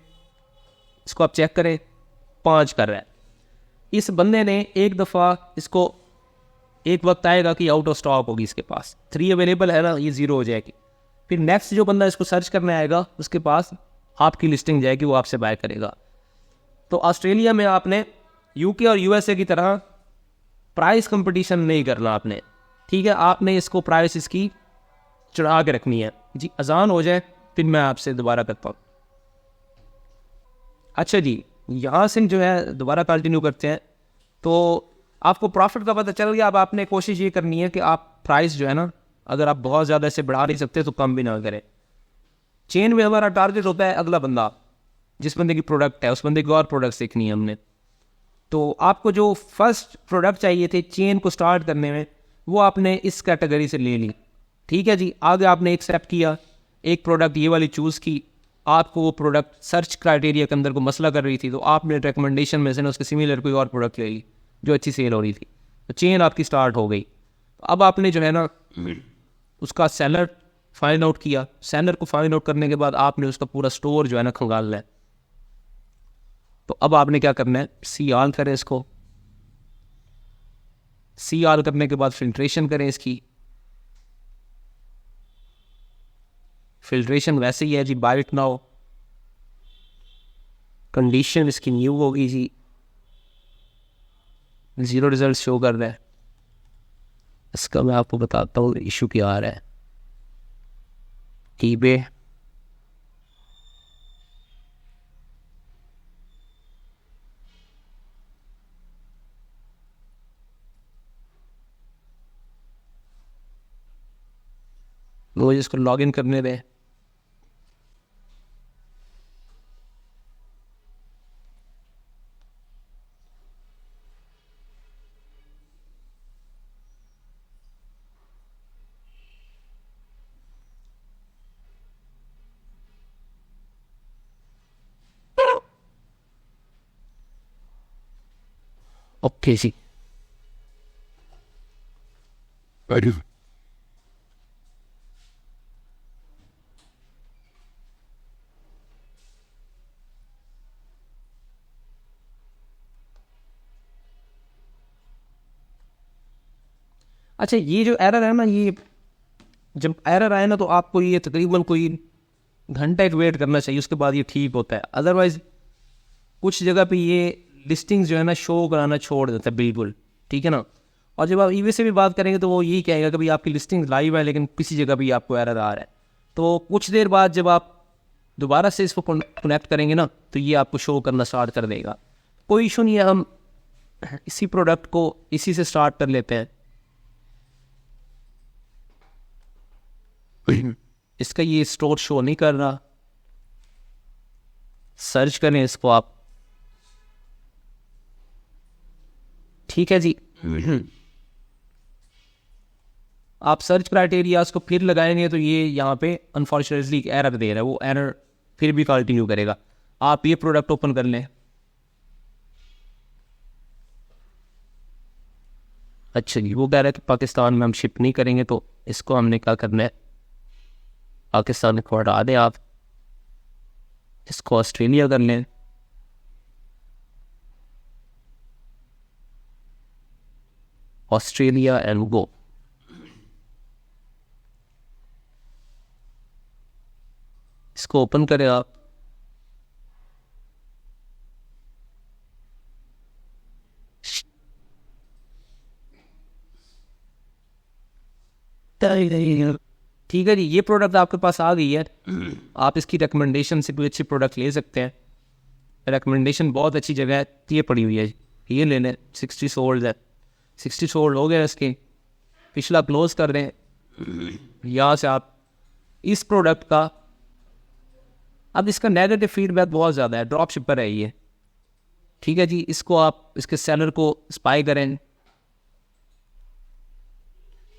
इसको आप चेक करें, 5 कर रहा है। इस बंदे ने एक दफ़ा इसको, एक वक्त आएगा कि आउट ऑफ स्टॉक होगी इसके पास, 3 अवेलेबल है ना, ये 0 हो जाएगी। फिर नेक्स्ट जो बंदा इसको सर्च करने आएगा उसके पास आपकी लिस्टिंग जाएगी, वो आपसे बाय करेगा। तो ऑस्ट्रेलिया में आपने यूके और यूएसए की तरह प्राइस कंपटीशन नहीं करना आपने, ठीक है। आपने इसको प्राइस इसकी चढ़ा के रखनी है जी। अजान हो जाए फिर मैं आपसे दोबारा करता हूँ। अच्छा जी, यहाँ से जो है दोबारा कंटिन्यू करते हैं। तो आपको प्रॉफिट का पता चल गया। अब आपने कोशिश ये करनी है कि आप प्राइस जो है ना, अगर आप बहुत ज़्यादा इसे बढ़ा नहीं सकते तो कम भी ना करें। चेन में हमारा टारगेट होता है अगला बंदा, जिस बंदे की प्रोडक्ट है उस बंदे की और प्रोडक्ट सीखनी है हमने। तो आपको जो फर्स्ट प्रोडक्ट चाहिए थे चेन को स्टार्ट करने में, वो आपने इस कैटेगरी से ले ली, ठीक है जी। आगे आपने एक्सेप्ट किया, एक प्रोडक्ट ये वाली चूज़ की, आपको वो प्रोडक्ट सर्च क्राइटेरिया के अंदर को मसला कर रही थी, तो आपने रिकमेंडेशन में से ना उसके सिमिलर कोई और प्रोडक्ट ले ली जो अच्छी सेल हो रही थी, तो चेन आपकी स्टार्ट हो गई। अब आपने जो है ना उसका सेलर फाइंड आउट किया। सेलर को फाइंड आउट करने के बाद आपने उसका पूरा स्टोर जो है ना खंगालना है। तो अब आपने क्या करना है, सी आल करें इसको। सी आल करने के बाद फिल्ट्रेशन करें इसकी। फिल्ट्रेशन वैसे ही है जी, बाइट नाउ। कंडीशन इसकी न्यू होगी जी, 0 रिजल्ट शो कर रहा है। इसका मैं आपको बताता हूँ इशू क्या आ रहा है। ईबे मुझे इसको लॉगिन करने दें। ओके जी, अच्छा ये जो एरर है ना, ये जब एरर आए ना तो आपको ये तकरीबन कोई घंटा एक वेट करना चाहिए, उसके बाद ये ठीक होता है। अदरवाइज कुछ जगह पे ये लिस्टिंग्स जो है ना शो कराना छोड़ देता है बिल्कुल, ठीक है ना। और जब आप ईबे से भी बात करेंगे तो वो यही कहेगा कि भाई आपकी लिस्टिंग लाइव है लेकिन किसी जगह भी आपको एरर आ रहा है। तो कुछ देर बाद जब आप दोबारा से इसको कनेक्ट करेंगे ना तो ये आपको शो करना स्टार्ट कर देगा। कोई इशू नहीं है, हम इसी प्रोडक्ट को इसी से स्टार्ट कर लेते हैं। इसका ये स्टोर शो नहीं कर रहा, सर्च करें इसको आप, ठीक है जी। आप सर्च क्राइटेरिया को फिर लगाएंगे तो ये यहाँ पे अनफॉर्चुनेटली एरर दे रहा है, वो एरर फिर भी कंटिन्यू करेगा। आप ये प्रोडक्ट ओपन कर लें। अच्छा जी, वो कह रहा है कि पाकिस्तान में हम शिप नहीं करेंगे, तो इसको हमने क्या करना है, पाकिस्तान को हटा दें आप, इसको ऑस्ट्रेलिया कर लें। Australia and go. इसको ओपन करें आप। ठीक है जी, ये प्रोडक्ट आपके पास आ गई है। आप इसकी रिकमेंडेशन से कोई अच्छी प्रोडक्ट ले सकते हैं। रिकमेंडेशन बहुत अच्छी जगह है, ये पड़ी हुई है, ये ले लें। 60 सोल्ड है, 60 सोल्ड हो गया इसके। पिछला क्लोज कर रहे हैं। यहाँ से आप इस प्रोडक्ट का, अब इसका नेगेटिव फीडबैक बहुत ज़्यादा है, ड्रॉप शिपर है ये। ठीक है जी, इसको आप इसके सेलर को स्पाई करें।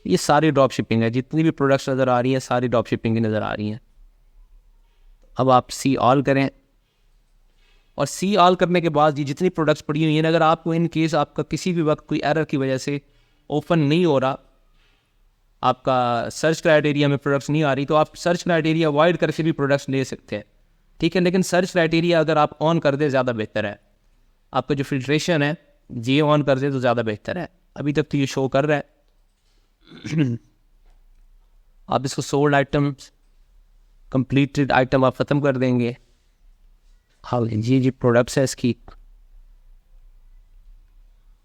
ये सारी ड्रॉप शिपिंग है, जितनी भी प्रोडक्ट्स नज़र आ रही हैं सारी ड्रॉप शिपिंग की नज़र आ रही हैं। अब आप सी ऑल करें, और सी ऑल करने के बाद ये जितनी प्रोडक्ट्स पड़ी हुई हैं, अगर आपको इन केस आपका किसी भी वक्त कोई एरर की वजह से ओपन नहीं हो रहा, आपका सर्च क्राइटेरिया में प्रोडक्ट्स नहीं आ रही, तो आप सर्च क्राइटेरिया अवॉइड करके भी प्रोडक्ट्स ले सकते हैं। ठीक है, लेकिन सर्च क्राइटेरिया अगर आप ऑन कर दें ज़्यादा बेहतर है। आपका जो फिल्ट्रेशन है ये ऑन कर दें तो ज़्यादा बेहतर है। अभी तक तो ये शो कर रहा है। आप इसको सोल्ड आइटम्स, कंप्लीटेड आइटम आप ख़त्म कर देंगे। हाँ जी प्रोडक्ट्स है इसकी,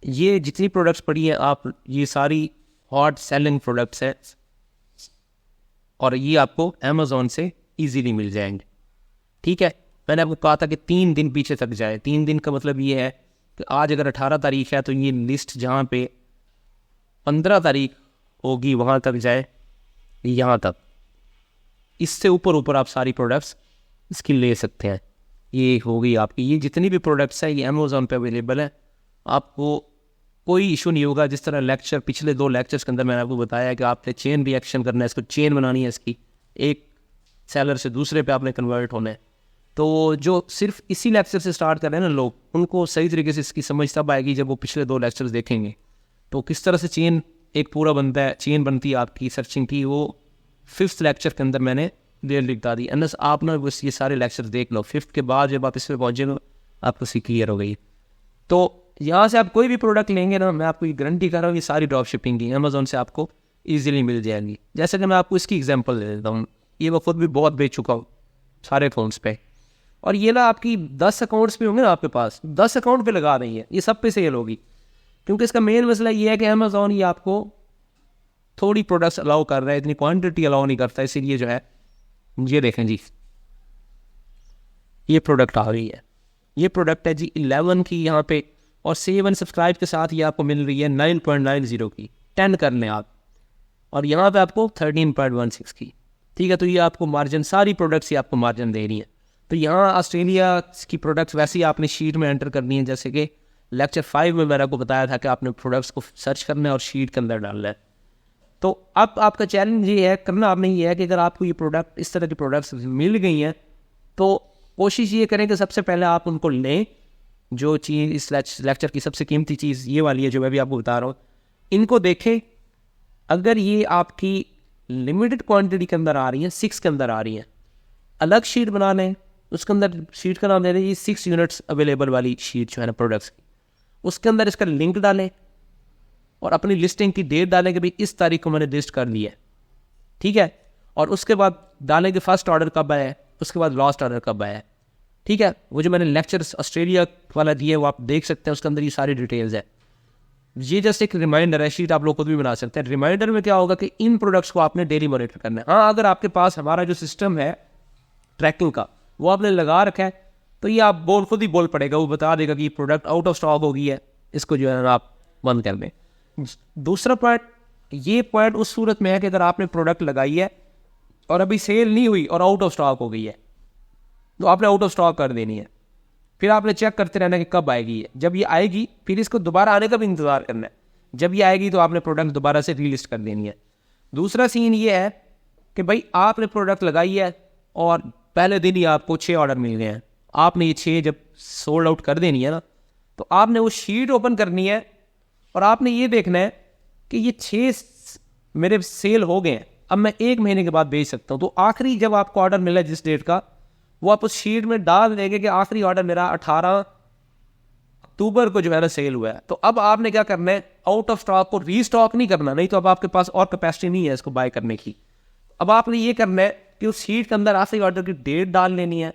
ये जितनी प्रोडक्ट्स पड़ी हैं आप, ये सारी हॉट सेलिंग प्रोडक्ट्स है, और ये आपको अमेज़ॉन से इजीली मिल जाएंगे। ठीक है, मैंने आपको कहा था कि 3 दिन पीछे तक जाए। 3 दिन का मतलब ये है कि आज अगर 18 तारीख है तो ये लिस्ट जहाँ पे 15 तारीख होगी वहाँ तक जाए, यहाँ तक। इससे ऊपर आप सारी प्रोडक्ट्स इसकी ले सकते हैं। ये होगी आपकी, ये जितनी भी प्रोडक्ट्स हैं ये अमेज़ॉन पे अवेलेबल है। आपको कोई इशू नहीं होगा। जिस तरह लेक्चर, पिछले 2 लेक्चर्स के अंदर मैंने आपको बताया कि आपने चेन रिएक्शन करना है, इसको चेन बनानी है इसकी, एक सेलर से दूसरे पे आपने कन्वर्ट होना है। तो जो सिर्फ इसी लेक्चर से स्टार्ट कर रहे हैं ना लोग, उनको सही तरीके से इसकी समझ तब आएगी जब वो पिछले 2 लेक्चर्स देखेंगे। तो किस तरह से चेन एक पूरा बनता है, चेन बनती है आपकी सर्चिंग की, वो 5th लेक्चर के अंदर मैंने क्लियरली बता दी। अनस आप ना बस ये सारे लेक्चर देख लो, 5th के बाद जब आप इस पर पहुँचेंगे आपको सी क्लियर हो गई। तो यहाँ से आप कोई भी प्रोडक्ट लेंगे ना, मैं आपको ये गारंटी कर रहा हूँ ये सारी ड्रॉप शिपिंग की अमेज़ॉन से आपको ईजिली मिल जाएगी। जैसे कि मैं आपको इसकी एग्जांपल दे देता हूँ, ये मैं खुद भी बहुत बेच चुका हूँ सारे अकाउंट्स पे, और ये ना आपकी 10 अकाउंट्स पे होंगे ना आपके पास, 10 अकाउंट पे लगा रही है, ये सब पे सेल होगी। क्योंकि इसका मेन मसला ये है कि अमेज़ॉन ये आपको थोड़ी प्रोडक्ट्स अलाउ कर रहा है, इतनी क्वांटिटी अलाउ नहीं करता। इसीलिए जो है, ये देखें जी, ये प्रोडक्ट आ रही है, ये प्रोडक्ट है जी 11 की यहाँ पे, और सेव एंड सब्सक्राइब के साथ ये आपको मिल रही है 9.90 की। 10 कर लें आप, और यहाँ पे आपको 13.16 की। ठीक है, तो ये आपको मार्जिन, सारी प्रोडक्ट्स ही आपको मार्जिन दे रही हैं। तो यहाँ ऑस्ट्रेलिया की प्रोडक्ट्स वैसे ही आपने शीट में एंटर करनी है, जैसे कि लेक्चर 5 में मैंने आपको बताया था कि आपने प्रोडक्ट्स को सर्च करना है और शीट के अंदर डालना है। तो अब आपका चैलेंज ये है, करना आपने ये है कि अगर आपको ये प्रोडक्ट, इस तरह की प्रोडक्ट्स मिल गई हैं, तो कोशिश ये करें कि सबसे पहले आप उनको लें। जो चीज़ इस लेक्चर की सबसे कीमती चीज़ ये वाली है जो मैं भी आपको बता रहा हूँ, इनको देखें। अगर ये आपकी लिमिटेड क्वांटिटी के अंदर आ रही है, 6 के अंदर आ रही है, अलग शीट बना लें, उसके अंदर शीट का नाम दे दें 6 यूनिट्स अवेलेबल वाली शीट जो है ना प्रोडक्ट्स की, उसके अंदर इसका लिंक डालें और अपनी लिस्टिंग की डेट डालें कि भाई इस तारीख को मैंने लिस्ट कर ली है। ठीक है, और उसके बाद डालें कि फर्स्ट ऑर्डर कब आया है, उसके बाद लास्ट ऑर्डर कब आया है। ठीक है, वो जो मैंने लेक्चर ऑस्ट्रेलिया वाला दिया है वो आप देख सकते हैं, उसके अंदर ये सारी डिटेल्स है। ये जस्ट एक रिमाइंडर है, शीट आप लोग खुद भी बना सकते हैं। रिमाइंडर में क्या होगा कि इन प्रोडक्ट्स को आपने डेली मॉनिटर करना है। हाँ, अगर आपके पास हमारा जो सिस्टम है ट्रैकिंग का वो आपने लगा रखा है, तो ये आप खुद ही बोल पड़ेगा, वो बता देगा कि प्रोडक्ट आउट ऑफ स्टॉक हो गई है, इसको जो है आप बंद कर दें। दूसरा पॉइंट, ये पॉइंट उस सूरत में है कि अगर आपने प्रोडक्ट लगाई है और अभी सेल नहीं हुई और आउट ऑफ स्टॉक हो गई है, तो आपने आउट ऑफ स्टॉक कर देनी है। फिर आपने चेक करते रहना कि कब आएगी है। जब ये आएगी फिर इसको दोबारा आने का भी इंतज़ार करना है। जब ये आएगी तो आपने प्रोडक्ट दोबारा से रीलिस्ट कर देनी है। दूसरा सीन ये है कि भाई आपने प्रोडक्ट लगाई है और पहले दिन ही आपको 6 ऑर्डर मिल गए हैं, आपने ये 6 जब सोल्ड आउट कर देनी है ना, तो आपने वो शीट ओपन करनी है और आपने ये देखना है कि ये 6 मेरे सेल हो गए हैं, अब मैं 1 महीने के बाद बेच सकता हूँ। तो आखिरी जब आपको ऑर्डर मिला जिस डेट का, वो आप उस शीट में डाल देंगे कि आखिरी ऑर्डर मेरा 18 अक्टूबर को जो है ना सेल हुआ है। तो अब आपने क्या करना है, आउट ऑफ स्टॉक को रीस्टॉक नहीं करना, नहीं तो अब आपके पास और कैपेसिटी नहीं है इसको बाय करने की। अब आपने ये करना है कि उस शीट के अंदर आखिरी ऑर्डर की डेट डाल लेनी है,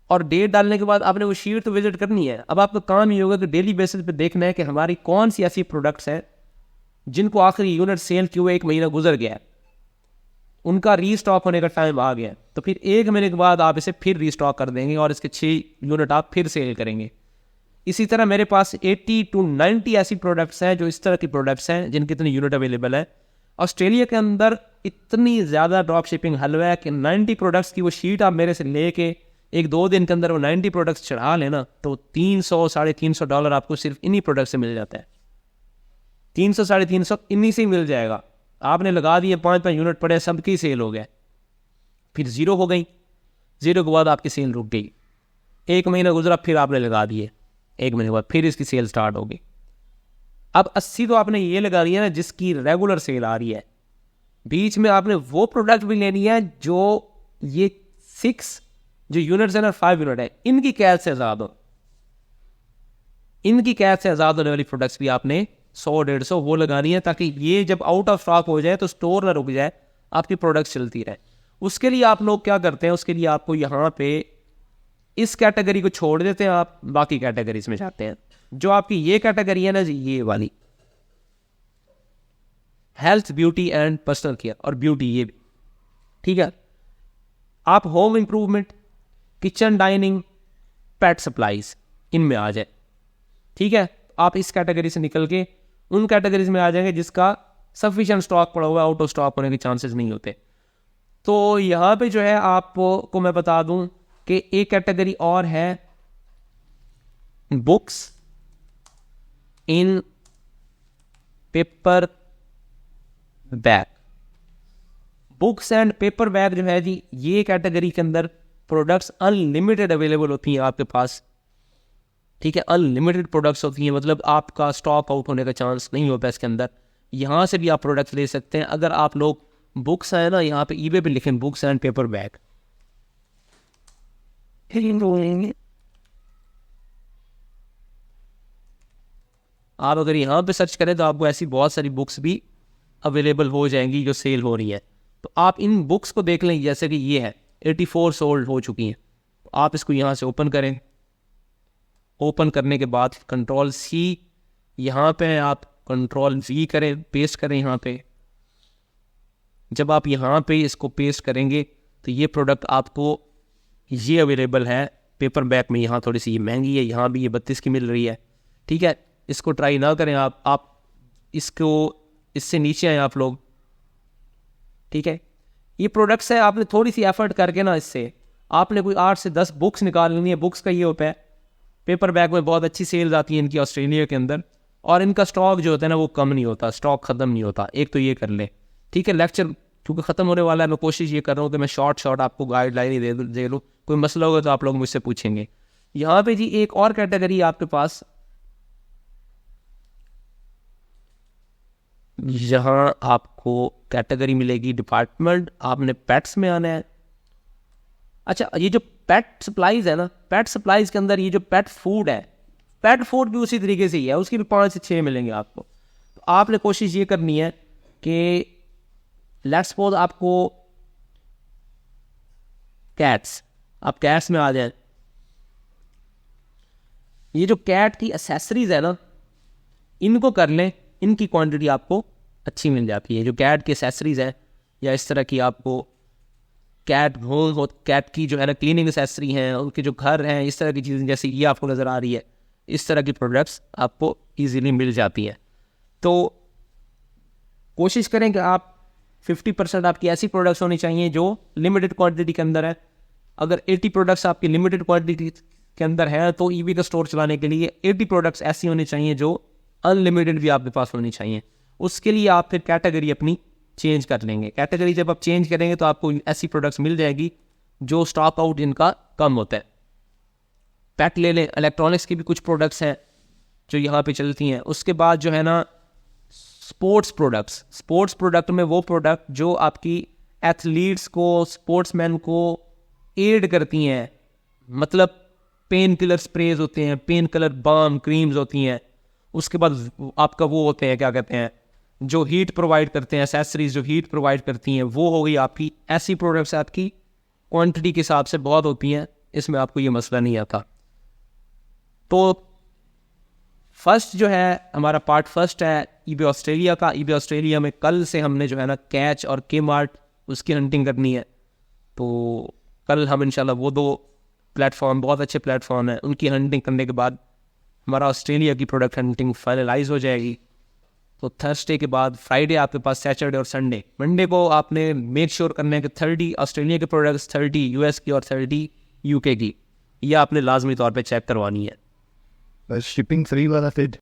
और डेट डालने के बाद आपने वो शीट तो विजिट करनी है। अब आपका काम ये होगा कि डेली बेसिस पे देखना है कि हमारी कौन सी ऐसी प्रोडक्ट्स हैं जिनको आखिरी यूनिट सेल किए हुए 1 महीना गुजर गया है, उनका रीस्टॉक होने का टाइम आ गया है। तो फिर 1 महीने के बाद आप इसे फिर रीस्टॉक कर देंगे और इसके 6 यूनिट आप फिर सेल करेंगे। इसी तरह मेरे पास 80 to 90 ऐसी प्रोडक्ट्स हैं जो इस तरह की प्रोडक्ट्स हैं जिनकी इतनी यूनिट अवेलेबल है। ऑस्ट्रेलिया के अंदर इतनी ज़्यादा ड्रॉप शिपिंग हलवा है कि 90 प्रोडक्ट्स की वो शीट आप मेरे से लेके 1-2 दिन के अंदर वो 90 प्रोडक्ट्स चढ़ा लेना, तो $300-350 आपको सिर्फ इन्हीं प्रोडक्ट से मिल जाता है। 300-350 इन्हीं से ही मिल जाएगा। आपने लगा दिए 5-5 यूनिट पड़े, सबकी सेल हो गया, फिर ज़ीरो हो गई। ज़ीरो के बाद आपकी सेल रुक गई, 1 महीना गुजरा, फिर आपने लगा दिए, 1 महीने के बाद फिर इसकी सेल स्टार्ट होगी। अब 80 तो आपने ये लगा दिया ना जिसकी रेगुलर सेल आ रही है। बीच में आपने वो प्रोडक्ट भी लेनी है जो ये 6 जो यूनिट्स है ना, 5 यूनिट है, इनकी कैद से आज़ाद हो। इनकी कैद से आज़ाद होने वाली प्रोडक्ट्स भी आपने 100-150 वो लगानी है, ताकि ये जब आउट ऑफ स्टॉक हो जाए तो स्टोर ना रुक जाए, आपकी प्रोडक्ट्स चलती रहे। उसके लिए आप लोग क्या करते हैं, उसके लिए आपको यहाँ पे इस कैटेगरी को छोड़ देते हैं, आप बाकी कैटेगरीज में जाते हैं। जो आपकी ये कैटेगरी है ना जी, ये वाली health, beauty and personal care और ब्यूटी, ये भी ठीक है। आप होम इंप्रूवमेंट, किचन, डाइनिंग, पेट सप्लाईज, इनमें आ जाए, ठीक है। आप इस कैटेगरी से निकल के उन कैटेगरीज में आ जाएंगे जिसका सफिशिएंट स्टॉक पड़ा हुआ है, आउट ऑफ स्टॉक होने के चांसेस नहीं होते। तो यहाँ पे जो है आपको मैं बता दूं कि एक कैटेगरी और है books in paper bag. Books and paper bag जो है जी, ये कैटेगरी के अंदर प्रोडक्ट्स अनलिमिटेड अवेलेबल होती हैं आपके पास, ठीक है। अनलिमिटेड प्रोडक्ट्स होती हैं, मतलब आपका स्टॉक आउट होने का चांस नहीं होता इसके अंदर। यहाँ से भी आप प्रोडक्ट्स ले सकते हैं। अगर आप लोग बुक्स है ना, यहाँ पे ईबे पे लिखें बुक्स एंड पेपर बैग, आप अगर यहाँ पे सर्च करें तो आपको ऐसी बहुत सारी बुक्स भी अवेलेबल हो जाएंगी जो सेल हो रही है। तो आप इन बुक्स को देख लें, जैसे कि ये है 84 सोल्ड हो चुकी हैं। तो आप इसको यहाँ से ओपन करें, ओपन करने के बाद Ctrl+C, यहाँ पे आप Ctrl+V करें, पेस्ट करें यहाँ पे। जब आप यहाँ पे इसको पेस्ट करेंगे तो ये प्रोडक्ट आपको ये अवेलेबल है पेपर बैग में। यहाँ थोड़ी सी ये महंगी है, यहाँ भी ये 32 की मिल रही है, ठीक है। इसको ट्राई ना करें आप इसको, इससे नीचे आए आप लोग, ठीक है। ये प्रोडक्ट्स है, आपने थोड़ी सी एफर्ट करके ना इससे आपने कोई 8 से 10 बुक्स निकाल लेनी है। बुक्स का ये होता है, पेपर बैग में बहुत अच्छी सेल्स आती है इनकी ऑस्ट्रेलिया के अंदर, और इनका स्टॉक जो होता है ना वो कम नहीं होता, स्टॉक ख़त्म नहीं होता। एक तो ये कर ले, ठीक है। लेक्चर क्योंकि ख़त्म होने वाला है, मैं कोशिश ये कर रहा हूँ कि मैं शॉर्ट आपको गाइडलाइन ही दे लूँ। कोई मसला होगा तो आप लोग मुझसे पूछेंगे। यहाँ पे जी एक और कैटेगरी आपके पास, यहाँ आपको कैटेगरी मिलेगी डिपार्टमेंट, आपने पेट्स में आना है। अच्छा, ये जो पेट सप्लाईज है ना, पेट सप्लाईज के अंदर ये जो पेट फूड है, पेट फूड भी उसी तरीके से ही है, उसकी भी 5 से 6 मिलेंगे आपको। तो आपने कोशिश ये करनी है कि लेट्स सपोज आपको कैट्स, आप कैट्स में आ जाए। ये जो कैट की एसेसरीज है ना, इनको कर लें, इनकी क्वांटिटी आपको अच्छी मिल जाती है। जो कैट की एसेसरीज है, या इस तरह की आपको कैट हो, कैट की जो है ना क्लीनिंग एसेसरी हैं, उनके जो घर हैं, इस तरह की चीज़ें जैसे ये आपको नज़र आ रही है, इस तरह की प्रोडक्ट्स आपको ईजीली मिल जाती हैं। तो कोशिश करें कि आप 50% आपकी ऐसी प्रोडक्ट्स होनी चाहिए जो लिमिटेड क्वांटिटी के अंदर है। अगर 80 प्रोडक्ट्स आपकी लिमिटेड क्वांटिटी के अंदर है तो ईबी का स्टोर चलाने के लिए 80 प्रोडक्ट्स ऐसी होनी चाहिए जो अनलिमिटेड भी आपके पास होनी चाहिए। उसके लिए आप फिर कैटेगरी अपनी चेंज कर लेंगे। कैटेगरी जब आप चेंज करेंगे तो आपको ऐसी प्रोडक्ट्स मिल जाएगी जो स्टॉक आउट इनका कम होता है। पेट ले लें, इलेक्ट्रॉनिक्स की भी कुछ प्रोडक्ट्स हैं जो यहाँ पे चलती हैं। उसके बाद जो है ना स्पोर्ट्स प्रोडक्ट में वो प्रोडक्ट जो आपकी एथलीट्स को, स्पोर्ट्समैन को एड करती हैं, मतलब पेन किलर स्प्रेज होते हैं, पेन किलर बाम क्रीम्स होती हैं, उसके बाद आपका वो होते हैं क्या कहते हैं जो हीट प्रोवाइड करते हैं, एसेसरीज जो हीट प्रोवाइड करती हैं, वो हो गई आपकी। ऐसी प्रोडक्ट्स आपकी क्वांटिटी के हिसाब से बहुत होती हैं, इसमें आपको ये मसला नहीं आता। तो फर्स्ट जो है हमारा पार्ट फर्स्ट है ईबे ऑस्ट्रेलिया का। ईबे ऑस्ट्रेलिया में कल से हमने जो है ना कैच और के मार्ट उसकी हंटिंग करनी है। तो कल हम इंशाल्लाह वो 2 प्लेटफॉर्म बहुत अच्छे प्लेटफॉर्म हैं, उनकी हंटिंग करने के बाद हमारा ऑस्ट्रेलिया की प्रोडक्ट हंटिंग फाइनलाइज हो जाएगी। तो थर्सडे के बाद फ्राइडे आपके पास सैटरडे और संडे। मंडे को आपने मेक श्योर करना है कि 30 ऑस्ट्रेलिया के प्रोडक्ट्स, 30 यूएस की और 30 यूके की, यह आपने लाजमी तौर पे चेक करवानी है। शिपिंग फ्री वाला फिर